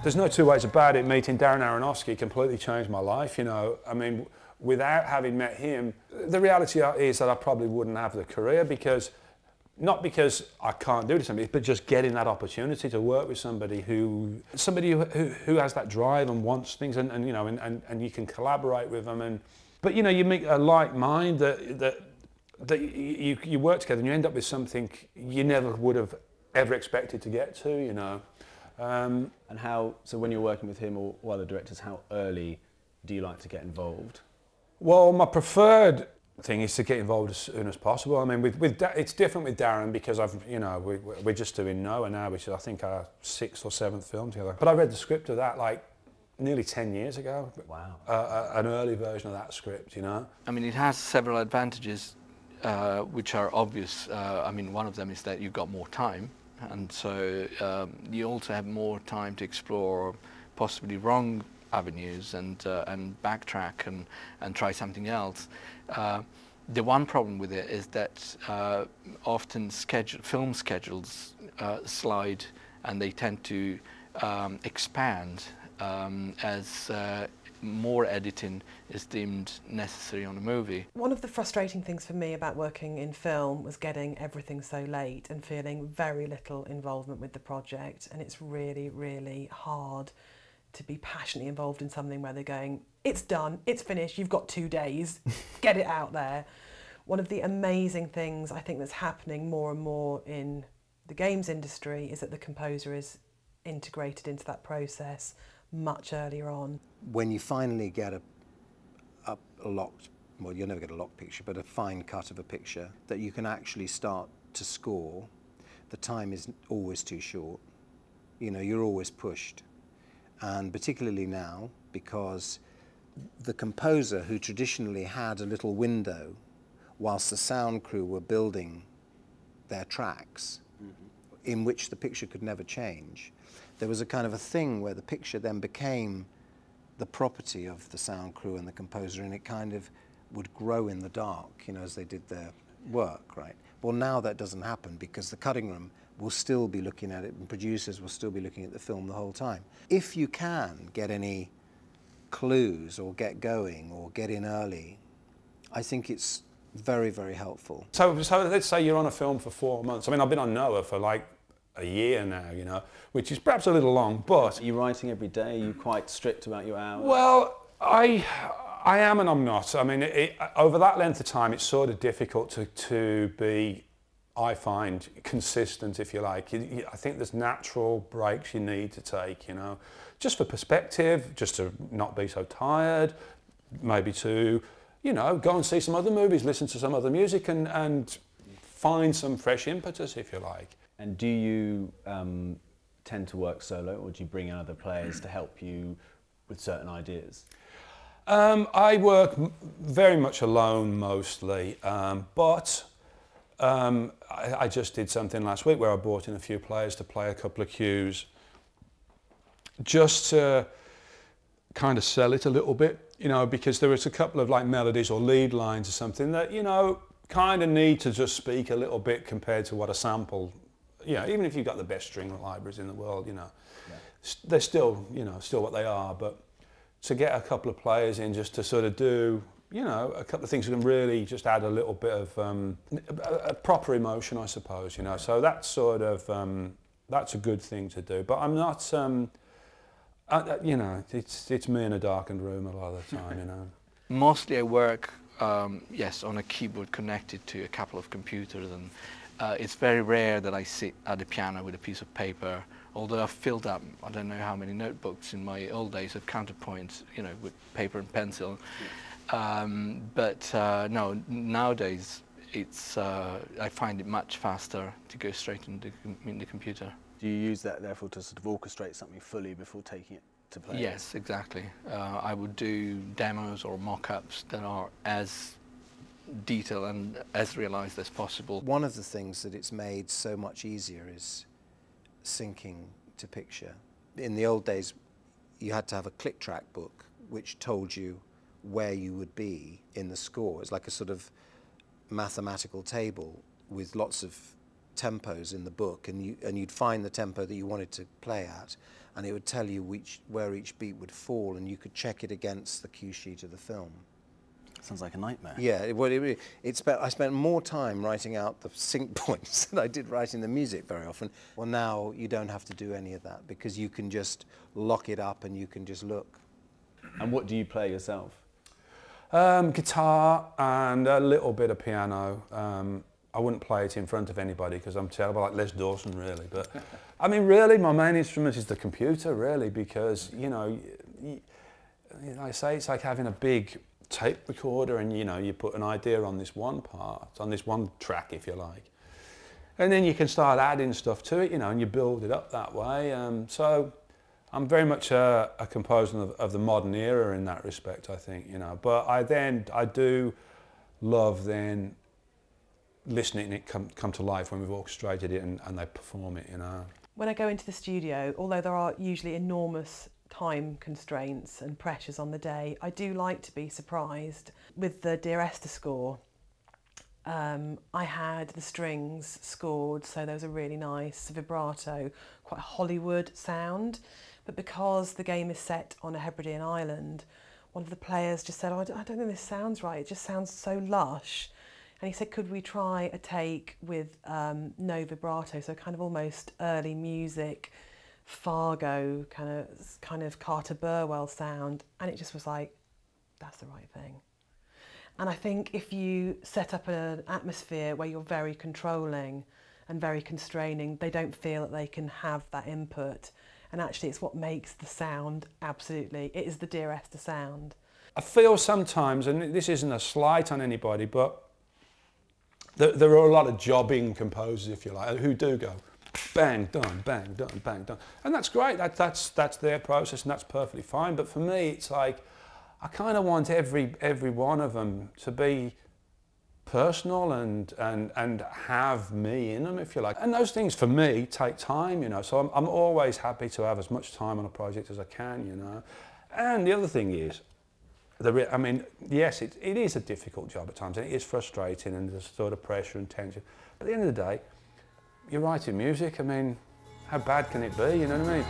There's no two ways about it. Meeting Darren Aronofsky completely changed my life, you know. I mean, without having met him, the reality is that I probably wouldn't have the career because, not because I can't do something, but just getting that opportunity to work with somebody who has that drive and wants things, and you know, and you can collaborate with them, but you know, you meet a like mind that you work together and you end up with something you never would have ever expected to get to, you know. And how, so when you're working with him or other directors, how early do you like to get involved? Well, my preferred thing is to get involved as soon as possible. I mean, it's different with Darren because we're just doing Noah now, which is I think our 6th or 7th film together. But I read the script of that like nearly 10 years ago. Wow. An early version of that script, you know. I mean, it has several advantages which are obvious. I mean, one of them is that you've got more time, and so you also have more time to explore possibly wrong avenues and backtrack and try something else. The one problem with it is that often film schedules slide, and they tend to expand as more editing is deemed necessary on a movie. One of the frustrating things for me about working in film was getting everything so late and feeling very little involvement with the project, and it's really, really hard to be passionately involved in something where they're going, it's done, it's finished, you've got 2 days, get it out there. One of the amazing things I think that's happening more and more in the games industry is that the composer is integrated into that process much earlier on. When you finally get a locked, well, you'll never get a locked picture, but a fine cut of a picture that you can actually start to score, the time is always too short. You know, you're always pushed. And particularly now, because the composer, who traditionally had a little window whilst the sound crew were building their tracks, in which the picture could never change, there was a kind of a thing where the picture then became the property of the sound crew and the composer, and it kind of would grow in the dark, you know, as they did their work, right? Well, now that doesn't happen because the cutting room will still be looking at it and producers will still be looking at the film the whole time. If you can get any clues or get going or get in early, I think it's very, very helpful. So let's say you're on a film for 4 months. I mean, I've been on Noah for like a year now, you know, which is perhaps a little long, but... Are you writing every day? Are you quite strict about your hours? Well, I am and I'm not. I mean, over that length of time, it's sort of difficult to be, I find, consistent, if you like. I think there's natural breaks you need to take, you know, just for perspective, just to not be so tired, maybe to, you know, go and see some other movies, listen to some other music and find some fresh impetus, if you like. And do you tend to work solo, or do you bring in other players to help you with certain ideas? I work very much alone mostly, but I just did something last week where I brought in a few players to play a couple of cues, just to kind of sell it a little bit, you know, because there was a couple of like melodies or lead lines or something that, you know, kind of need to just speak a little bit compared to what a sample, you know, even if you've got the best string libraries in the world, you know, they're still, you know, still what they are. But to get a couple of players in just to sort of do, you know, a couple of things that can really just add a little bit of a proper emotion, I suppose, you know. So that's sort of, that's a good thing to do. But I'm not, you know, it's me in a darkened room a lot of the time, you know. Mostly I work, yes, on a keyboard connected to a couple of computers, and it's very rare that I sit at the piano with a piece of paper, although I've filled up, I don't know how many notebooks in my old days of counterpoints, you know, with paper and pencil. But no, nowadays it's, I find it much faster to go straight into the computer. Do you use that therefore to sort of orchestrate something fully before taking it to play? Yes, exactly. I would do demos or mock-ups that are as detailed and as realised as possible. One of the things that it's made so much easier is syncing to picture. In the old days, you had to have a click track book which told you where you would be in the score. It's like a sort of mathematical table with lots of tempos in the book, and you'd find the tempo that you wanted to play at, and it would tell you where each beat would fall, and you could check it against the cue sheet of the film. Sounds like a nightmare. Yeah, I spent more time writing out the sync points than I did writing the music very often. Well, now you don't have to do any of that, because you can just lock it up and you can just look. And what do you play yourself? Guitar and a little bit of piano. I wouldn't play it in front of anybody because I'm terrible, like Les Dawson, really. But I mean, really, my main instrument is the computer, really, because, you know, like I say, it's like having a big tape recorder, and, you know, you put an idea on this one part, on this one track, if you like, and then you can start adding stuff to it, you know, and you build it up that way. So I'm very much a composer of the modern era in that respect, I think, you know. But I do love then listening it come to life when we've orchestrated it and they perform it, you know. When I go into the studio, although there are usually enormous time constraints and pressures on the day, I do like to be surprised. With the Dear Esther score, I had the strings scored, so there was a really nice vibrato, quite Hollywood sound. But because the game is set on a Hebridean island, one of the players just said, "Oh, I don't think this sounds right, it just sounds so lush." And he said, could we try a take with no vibrato, so kind of almost early music, Fargo, kind of Carter Burwell sound. And it just was like, that's the right thing. And I think if you set up an atmosphere where you're very controlling and very constraining, they don't feel that they can have that input. And actually it's what makes the sound, absolutely, it is the Dear Esther sound. I feel sometimes, and this isn't a slight on anybody, but there are a lot of jobbing composers, if you like, who do go bang, done, bang, done, bang, done. And that's great, that's their process, and that's perfectly fine. But for me, it's like, I kind of want every one of them to be personal and have me in them, if you like. And those things, for me, take time, you know. So I'm always happy to have as much time on a project as I can, you know. And the other thing is, I mean, yes, it is a difficult job at times, and it is frustrating, and there's sort of pressure and tension. But at the end of the day, you're writing music. I mean, how bad can it be, you know what I mean?